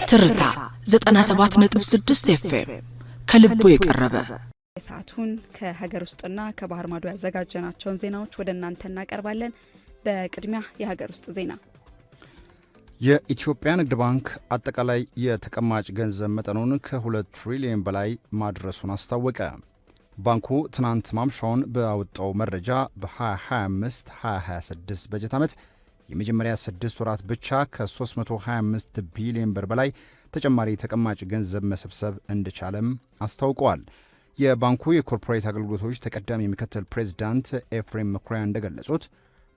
ትርታ 97.6 ኤፍኤም ከልቦ የቀረበ ሰዓቱን ከሀገር ውስጥና ከባህር ማዶ ያዘጋጀናቸውን ዜናዎች ወደ እናንተ እናቀርባለን። በቅድሚያ የሀገር ውስጥ ዜና። የኢትዮጵያ ንግድ ባንክ አጠቃላይ የተቀማጭ ገንዘብ መጠኑን ከ2 ትሪሊዮን በላይ ማድረሱን አስታወቀ። ባንኩ ትናንት ማምሻውን ባወጣው መረጃ በ2025-2026 በጀት ዓመት የመጀመሪያ 6 ወራት ብቻ ከ325 ቢሊዮን ብር በላይ ተጨማሪ ተቀማጭ ገንዘብ መሰብሰብ እንደቻለም አስታውቀዋል። የባንኩ የኮርፖሬት አገልግሎቶች ተቀዳሚ ምክትል ፕሬዝዳንት ኤፍሬም መኩሪያ እንደገለጹት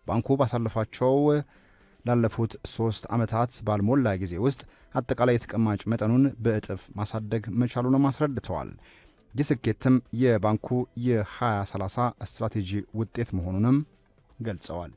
ባንኩ ባሳለፋቸው ላለፉት 3 ዓመታት ባልሞላ ጊዜ ውስጥ አጠቃላይ የተቀማጭ መጠኑን በእጥፍ ማሳደግ መቻሉንም አስረድተዋል። ይህ ስኬትም የባንኩ የ2030 ስትራቴጂ ውጤት መሆኑንም ገልጸዋል።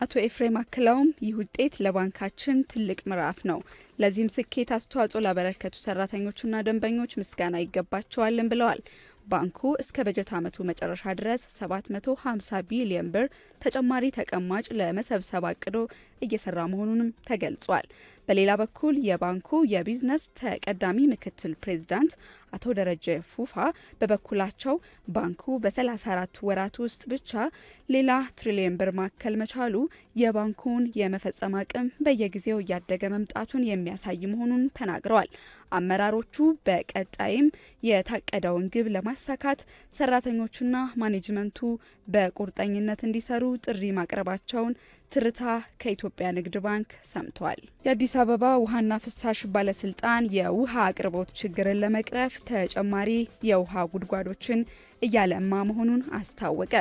አቶ ኤፍሬም አክለውም ይህ ውጤት ለባንካችን ትልቅ ምዕራፍ ነው። ለዚህም ስኬት አስተዋጽኦ ላበረከቱ ሰራተኞችና ደንበኞች ምስጋና ይገባቸዋልን ብለዋል። ባንኩ እስከ በጀት ዓመቱ መጨረሻ ድረስ 750 ቢሊዮን ብር ተጨማሪ ተቀማጭ ለመሰብሰብ አቅዶ እየሰራ መሆኑንም ተገልጿል። በሌላ በኩል የባንኩ የቢዝነስ ተቀዳሚ ምክትል ፕሬዝዳንት አቶ ደረጀ ፉፋ በበኩላቸው ባንኩ በ34 ወራት ውስጥ ብቻ ሌላ ትሪሊዮን ብር ማከል መቻሉ የባንኩን የመፈጸም አቅም በየጊዜው እያደገ መምጣቱን የሚያሳይ መሆኑን ተናግረዋል። አመራሮቹ በቀጣይም የታቀደውን ግብ ለማሳካት ሰራተኞቹና ማኔጅመንቱ በቁርጠኝነት እንዲሰሩ ጥሪ ማቅረባቸውን ትርታ ከኢትዮጵያ ንግድ ባንክ ሰምቷል። የአዲስ አበባ ውሃና ፍሳሽ ባለስልጣን የውሃ አቅርቦት ችግርን ለመቅረፍ ተጨማሪ የውሃ ጉድጓዶችን እያለማ መሆኑን አስታወቀ።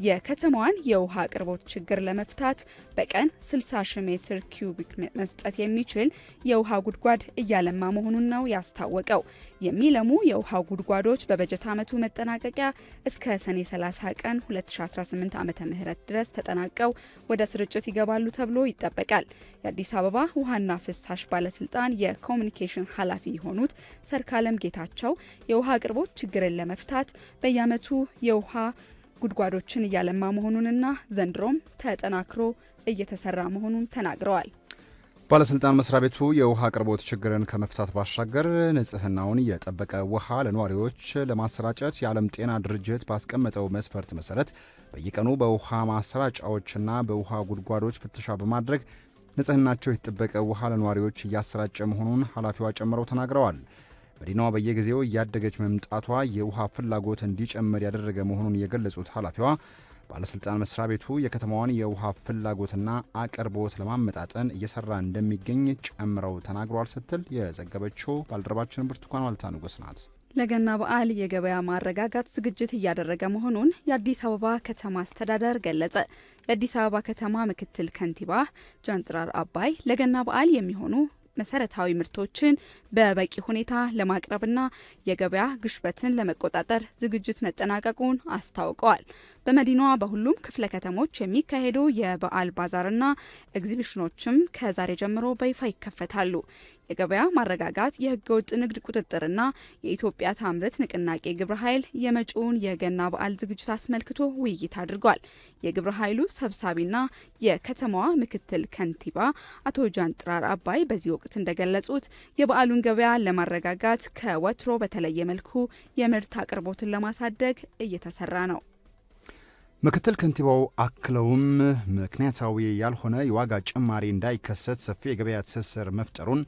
የከተማዋን የውሃ አቅርቦት ችግር ለመፍታት በቀን 60 ሺህ ሜትር ኪዩቢክ መስጠት የሚችል የውሃ ጉድጓድ እያለማ መሆኑን ነው ያስታወቀው። የሚለሙ የውሃ ጉድጓዶች በበጀት ዓመቱ መጠናቀቂያ እስከ ሰኔ 30 ቀን 2018 ዓ.ም ድረስ ተጠናቀው ወደ ስርጭት ይገባሉ ተብሎ ይጠበቃል። የአዲስ አበባ ውሃና ፍሳሽ ባለስልጣን የኮሚኒኬሽን ኃላፊ የሆኑት ሰርካለም ጌታቸው የውሃ አቅርቦት ችግርን ለመፍታት በየዓመቱ የውሃ ጉድጓዶችን እያለማ መሆኑንና ዘንድሮም ተጠናክሮ እየተሰራ መሆኑን ተናግረዋል። ባለስልጣን መስሪያ ቤቱ የውሃ አቅርቦት ችግርን ከመፍታት ባሻገር ንጽህናውን የጠበቀ ውሃ ለነዋሪዎች ለማሰራጨት የዓለም ጤና ድርጅት ባስቀመጠው መስፈርት መሰረት በየቀኑ በውሃ ማሰራጫዎችና በውሃ ጉድጓዶች ፍተሻ በማድረግ ንጽህናቸው የተጠበቀ ውሃ ለነዋሪዎች እያሰራጨ መሆኑን ኃላፊዋ ጨምረው ተናግረዋል። መዲናዋ በየጊዜው እያደገች መምጣቷ የውሃ ፍላጎት እንዲጨምር ያደረገ መሆኑን የገለጹት ኃላፊዋ ባለስልጣን መስሪያ ቤቱ የከተማዋን የውሃ ፍላጎትና አቅርቦት ለማመጣጠን እየሰራ እንደሚገኝ ጨምረው ተናግረዋል ስትል የዘገበችው ባልደረባችን ብርቱካን ዋልታ ንጉስ ናት። ለገና በዓል የገበያ ማረጋጋት ዝግጅት እያደረገ መሆኑን የአዲስ አበባ ከተማ አስተዳደር ገለጸ። የአዲስ አበባ ከተማ ምክትል ከንቲባ ጃንጥራር አባይ ለገና በዓል የሚሆኑ መሰረታዊ ምርቶችን በበቂ ሁኔታ ለማቅረብና የገበያ ግሽበትን ለመቆጣጠር ዝግጅት መጠናቀቁን አስታውቀዋል። በመዲናዋ በሁሉም ክፍለ ከተሞች የሚካሄዱ የበዓል ባዛርና ኤግዚቢሽኖችም ከዛሬ ጀምሮ በይፋ ይከፈታሉ። የገበያ ማረጋጋት የህገወጥ ንግድ ቁጥጥርና የኢትዮጵያ ታምርት ንቅናቄ ግብረ ኃይል የመጪውን የገና በዓል ዝግጅት አስመልክቶ ውይይት አድርጓል። የግብረ ኃይሉ ሰብሳቢና የከተማዋ ምክትል ከንቲባ አቶ ጃንጥራር አባይ በዚህ ወቅት እንደገለጹት የበዓሉን ገበያ ለማረጋጋት ከወትሮ በተለየ መልኩ የምርት አቅርቦትን ለማሳደግ እየተሰራ ነው። ምክትል ከንቲባው አክለውም ምክንያታዊ ያልሆነ የዋጋ ጭማሪ እንዳይከሰት ሰፊ የገበያ ትስስር መፍጠሩን፣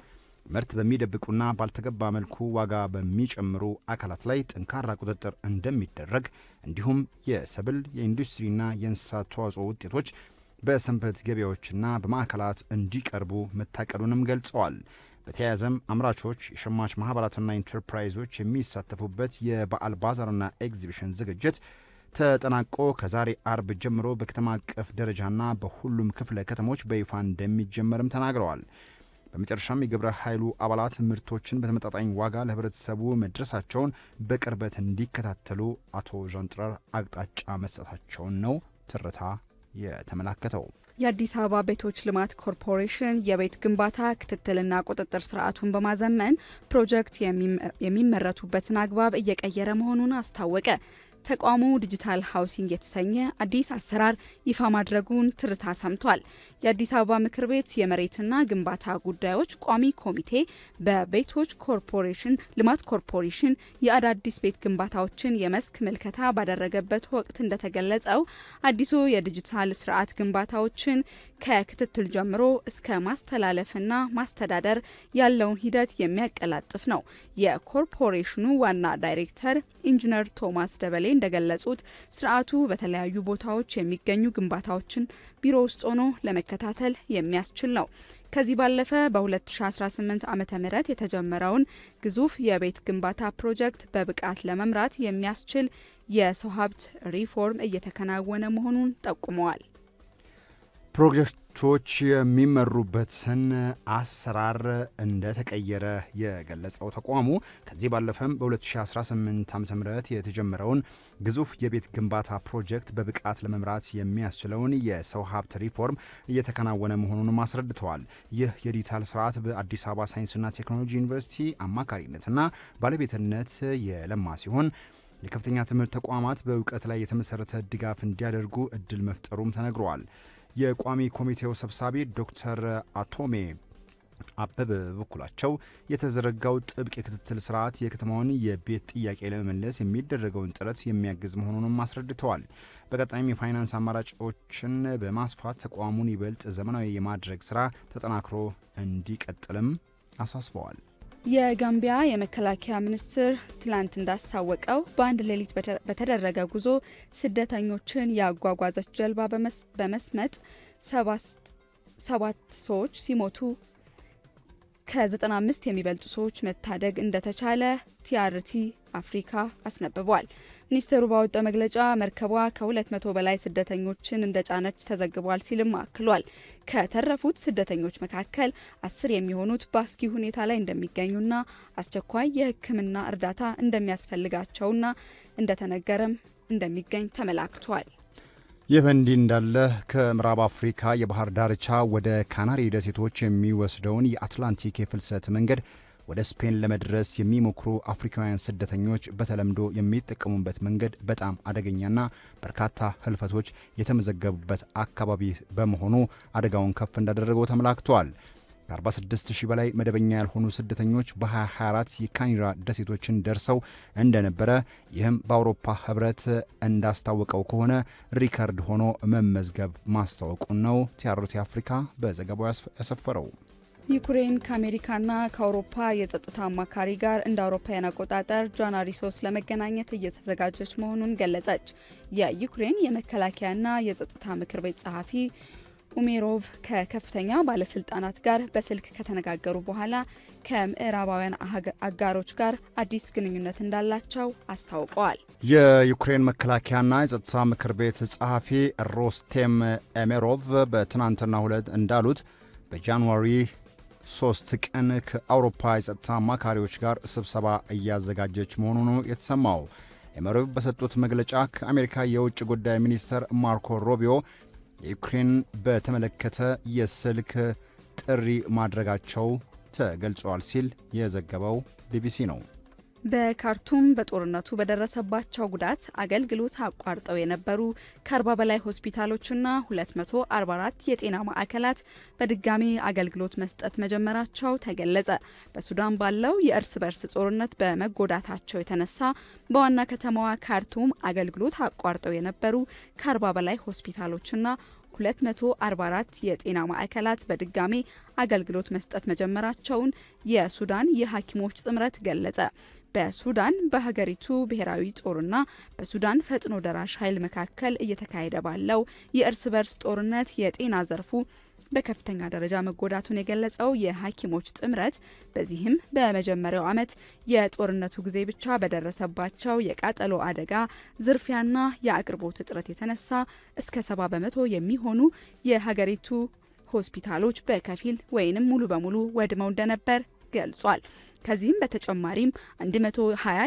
ምርት በሚደብቁና ባልተገባ መልኩ ዋጋ በሚጨምሩ አካላት ላይ ጠንካራ ቁጥጥር እንደሚደረግ እንዲሁም የሰብል የኢንዱስትሪና የእንስሳት ተዋጽኦ ውጤቶች በሰንበት ገበያዎችና በማዕከላት እንዲቀርቡ መታቀዱንም ገልጸዋል። በተያያዘም አምራቾች፣ የሸማች ማህበራትና ኢንተርፕራይዞች የሚሳተፉበት የበዓል ባዛርና ኤግዚቢሽን ዝግጅት ተጠናቆ ከዛሬ አርብ ጀምሮ በከተማ አቀፍ ደረጃና በሁሉም ክፍለ ከተሞች በይፋ እንደሚጀመርም ተናግረዋል። በመጨረሻም የግብረ ኃይሉ አባላት ምርቶችን በተመጣጣኝ ዋጋ ለህብረተሰቡ መድረሳቸውን በቅርበት እንዲከታተሉ አቶ ዣንጥራር አቅጣጫ መስጠታቸውን ነው ትርታ የተመላከተው። የአዲስ አበባ ቤቶች ልማት ኮርፖሬሽን የቤት ግንባታ ክትትልና ቁጥጥር ስርዓቱን በማዘመን ፕሮጀክት የሚመረቱበትን አግባብ እየቀየረ መሆኑን አስታወቀ። ተቋሙ ዲጂታል ሃውሲንግ የተሰኘ አዲስ አሰራር ይፋ ማድረጉን ትርታ ሰምቷል። የአዲስ አበባ ምክር ቤት የመሬትና ግንባታ ጉዳዮች ቋሚ ኮሚቴ በቤቶች ኮርፖሬሽን ልማት ኮርፖሬሽን የአዳዲስ ቤት ግንባታዎችን የመስክ ምልከታ ባደረገበት ወቅት እንደተገለጸው አዲሱ የዲጂታል ስርዓት ግንባታዎችን ከክትትል ጀምሮ እስከ ማስተላለፍና ማስተዳደር ያለውን ሂደት የሚያቀላጥፍ ነው። የኮርፖሬሽኑ ዋና ዳይሬክተር ኢንጂነር ቶማስ ደበሌ እንደገለጹት ስርዓቱ በተለያዩ ቦታዎች የሚገኙ ግንባታዎችን ቢሮ ውስጥ ሆኖ ለመከታተል የሚያስችል ነው። ከዚህ ባለፈ በ2018 ዓ.ም የተጀመረውን ግዙፍ የቤት ግንባታ ፕሮጀክት በብቃት ለመምራት የሚያስችል የሰው ሀብት ሪፎርም እየተከናወነ መሆኑን ጠቁመዋል። ፕሮጀክቶች የሚመሩበትን አሰራር እንደተቀየረ የገለጸው ተቋሙ ከዚህ ባለፈም በ2018 ዓ.ም የተጀመረውን ግዙፍ የቤት ግንባታ ፕሮጀክት በብቃት ለመምራት የሚያስችለውን የሰው ሀብት ሪፎርም እየተከናወነ መሆኑንም አስረድተዋል። ይህ የዲጂታል ስርዓት በአዲስ አበባ ሳይንስና ቴክኖሎጂ ዩኒቨርሲቲ አማካሪነትና ባለቤትነት የለማ ሲሆን የከፍተኛ ትምህርት ተቋማት በእውቀት ላይ የተመሰረተ ድጋፍ እንዲያደርጉ እድል መፍጠሩም ተነግሯል። የቋሚ ኮሚቴው ሰብሳቢ ዶክተር አቶሜ አበበ በበኩላቸው የተዘረጋው ጥብቅ የክትትል ስርዓት የከተማውን የቤት ጥያቄ ለመመለስ የሚደረገውን ጥረት የሚያግዝ መሆኑንም አስረድተዋል። በቀጣይም የፋይናንስ አማራጮችን በማስፋት ተቋሙን ይበልጥ ዘመናዊ የማድረግ ስራ ተጠናክሮ እንዲቀጥልም አሳስበዋል። የጋምቢያ የመከላከያ ሚኒስትር ትላንት እንዳስታወቀው በአንድ ሌሊት በተደረገ ጉዞ ስደተኞችን ያጓጓዘች ጀልባ በመስመጥ 7 ሰዎች ሲሞቱ ከ95 የሚበልጡ ሰዎች መታደግ እንደተቻለ ቲአርቲ አፍሪካ አስነብቧል። ሚኒስትሩ ባወጣው መግለጫ መርከቧ ከ200 በላይ ስደተኞችን እንደጫነች ተዘግቧል ሲልም አክሏል። ከተረፉት ስደተኞች መካከል 10 የሚሆኑት በአስጊ ሁኔታ ላይ እንደሚገኙና አስቸኳይ የሕክምና እርዳታ እንደሚያስፈልጋቸውና እንደተነገረም እንደሚገኝ ተመላክቷል። ይህ በእንዲህ እንዳለ ከምዕራብ አፍሪካ የባህር ዳርቻ ወደ ካናሪ ደሴቶች የሚወስደውን የአትላንቲክ የፍልሰት መንገድ ወደ ስፔን ለመድረስ የሚሞክሩ አፍሪካውያን ስደተኞች በተለምዶ የሚጠቀሙበት መንገድ በጣም አደገኛና በርካታ ህልፈቶች የተመዘገቡበት አካባቢ በመሆኑ አደጋውን ከፍ እንዳደረገው ተመላክቷል። ከ46,000 በላይ መደበኛ ያልሆኑ ስደተኞች በ2024 የካናሪ ደሴቶችን ደርሰው እንደነበረ ይህም በአውሮፓ ህብረት እንዳስታወቀው ከሆነ ሪከርድ ሆኖ መመዝገብ ማስታወቁን ነው ቲአርቲ አፍሪካ በዘገባው ያሰፈረው። ዩክሬን ከአሜሪካና ከአውሮፓ የጸጥታ አማካሪ ጋር እንደ አውሮፓውያን አቆጣጠር ጃንዋሪ 3 ለመገናኘት እየተዘጋጀች መሆኑን ገለጸች። የዩክሬን የመከላከያና የጸጥታ ምክር ቤት ጸሐፊ ኡሜሮቭ ከከፍተኛ ባለስልጣናት ጋር በስልክ ከተነጋገሩ በኋላ ከምዕራባውያን አጋሮች ጋር አዲስ ግንኙነት እንዳላቸው አስታውቀዋል። የዩክሬን መከላከያና የጸጥታ ምክር ቤት ጸሐፊ ሮስቴም ኤሜሮቭ በትናንትናው ዕለት እንዳሉት በጃንዋሪ 3 ቀን ከአውሮፓ የጸጥታ አማካሪዎች ጋር ስብሰባ እያዘጋጀች መሆኑ ነው የተሰማው። ኤሜሮቭ በሰጡት መግለጫ ከአሜሪካ የውጭ ጉዳይ ሚኒስትር ማርኮ ሮቢዮ የዩክሬን በተመለከተ የስልክ ጥሪ ማድረጋቸው ተገልጿል ሲል የዘገበው ቢቢሲ ነው። በካርቱም በጦርነቱ በደረሰባቸው ጉዳት አገልግሎት አቋርጠው የነበሩ ከ40 በላይ ሆስፒታሎችና 244 የጤና ማዕከላት በድጋሚ አገልግሎት መስጠት መጀመራቸው ተገለጸ። በሱዳን ባለው የእርስ በርስ ጦርነት በመጎዳታቸው የተነሳ በዋና ከተማዋ ካርቱም አገልግሎት አቋርጠው የነበሩ ከ40 በላይ ሆስፒታሎችና 244 የጤና ማዕከላት በድጋሚ አገልግሎት መስጠት መጀመራቸውን የሱዳን የሐኪሞች ጥምረት ገለጸ። በሱዳን በሀገሪቱ ብሔራዊ ጦርና በሱዳን ፈጥኖ ደራሽ ኃይል መካከል እየተካሄደ ባለው የእርስ በርስ ጦርነት የጤና ዘርፉ በከፍተኛ ደረጃ መጎዳቱን የገለጸው የሐኪሞች ጥምረት በዚህም በመጀመሪያው ዓመት የጦርነቱ ጊዜ ብቻ በደረሰባቸው የቃጠሎ አደጋ፣ ዝርፊያና የአቅርቦት እጥረት የተነሳ እስከ 70 በመቶ የሚሆኑ የሀገሪቱ ሆስፒታሎች በከፊል ወይንም ሙሉ በሙሉ ወድመው እንደነበር ገልጿል። ከዚህም በተጨማሪም 120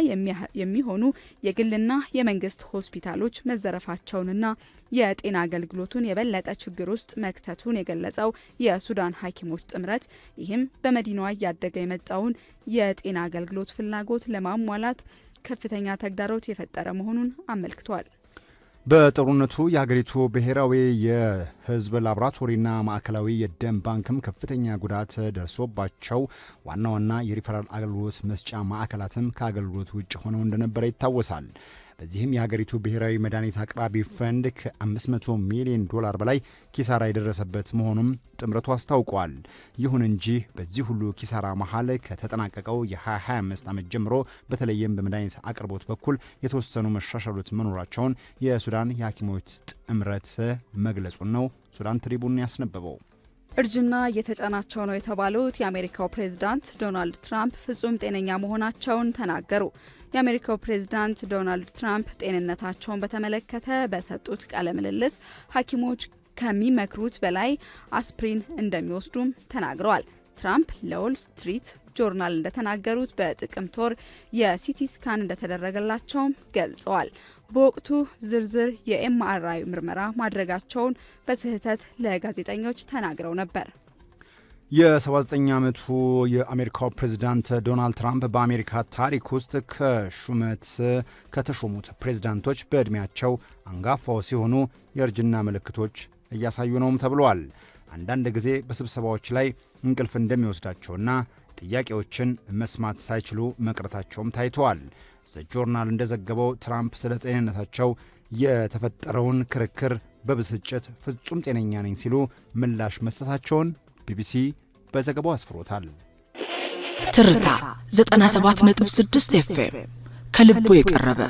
የሚሆኑ የግልና የመንግስት ሆስፒታሎች መዘረፋቸውንና የጤና አገልግሎቱን የበለጠ ችግር ውስጥ መክተቱን የገለጸው የሱዳን ሐኪሞች ጥምረት ይህም በመዲናዋ እያደገ የመጣውን የጤና አገልግሎት ፍላጎት ለማሟላት ከፍተኛ ተግዳሮት የፈጠረ መሆኑን አመልክቷል። በጦርነቱ የሀገሪቱ ብሔራዊ የሕዝብ ላቦራቶሪና ማዕከላዊ የደም ባንክም ከፍተኛ ጉዳት ደርሶባቸው ዋና ዋና የሪፈራል አገልግሎት መስጫ ማዕከላትም ከአገልግሎት ውጭ ሆነው እንደነበረ ይታወሳል። በዚህም የሀገሪቱ ብሔራዊ መድኃኒት አቅራቢ ፈንድ ከ500 ሚሊዮን ዶላር በላይ ኪሳራ የደረሰበት መሆኑም ጥምረቱ አስታውቋል። ይሁን እንጂ በዚህ ሁሉ ኪሳራ መሀል ከተጠናቀቀው የ2025 ዓመት ጀምሮ በተለይም በመድኃኒት አቅርቦት በኩል የተወሰኑ መሻሻሎች መኖራቸውን የሱዳን የሐኪሞች ጥምረት መግለጹን ነው ሱዳን ትሪቡን ያስነበበው። እርጅና እየተጫናቸው ነው የተባሉት የአሜሪካው ፕሬዝዳንት ዶናልድ ትራምፕ ፍጹም ጤነኛ መሆናቸውን ተናገሩ። የአሜሪካው ፕሬዝዳንት ዶናልድ ትራምፕ ጤንነታቸውን በተመለከተ በሰጡት ቃለ ምልልስ ሐኪሞች ከሚመክሩት በላይ አስፕሪን እንደሚወስዱም ተናግረዋል። ትራምፕ ለዎል ስትሪት ጆርናል እንደተናገሩት በጥቅምት ወር የሲቲ ስካን እንደተደረገላቸውም ገልጸዋል። በወቅቱ ዝርዝር የኤምአርአይ ምርመራ ማድረጋቸውን በስህተት ለጋዜጠኞች ተናግረው ነበር። የ79 ዓመቱ የአሜሪካው ፕሬዝዳንት ዶናልድ ትራምፕ በአሜሪካ ታሪክ ውስጥ ከሹመት ከተሾሙት ፕሬዝዳንቶች በዕድሜያቸው አንጋፋው ሲሆኑ የእርጅና ምልክቶች እያሳዩ ነውም ተብሏል። አንዳንድ ጊዜ በስብሰባዎች ላይ እንቅልፍ እንደሚወስዳቸውና ጥያቄዎችን መስማት ሳይችሉ መቅረታቸውም ታይተዋል። ዘ ጆርናል እንደዘገበው ትራምፕ ስለ ጤንነታቸው የተፈጠረውን ክርክር በብስጭት ፍጹም ጤነኛ ነኝ ሲሉ ምላሽ መስጠታቸውን ቢቢሲ በዘገባው አስፍሮታል። ትርታ 97.6 ኤፍኤም ከልቡ የቀረበ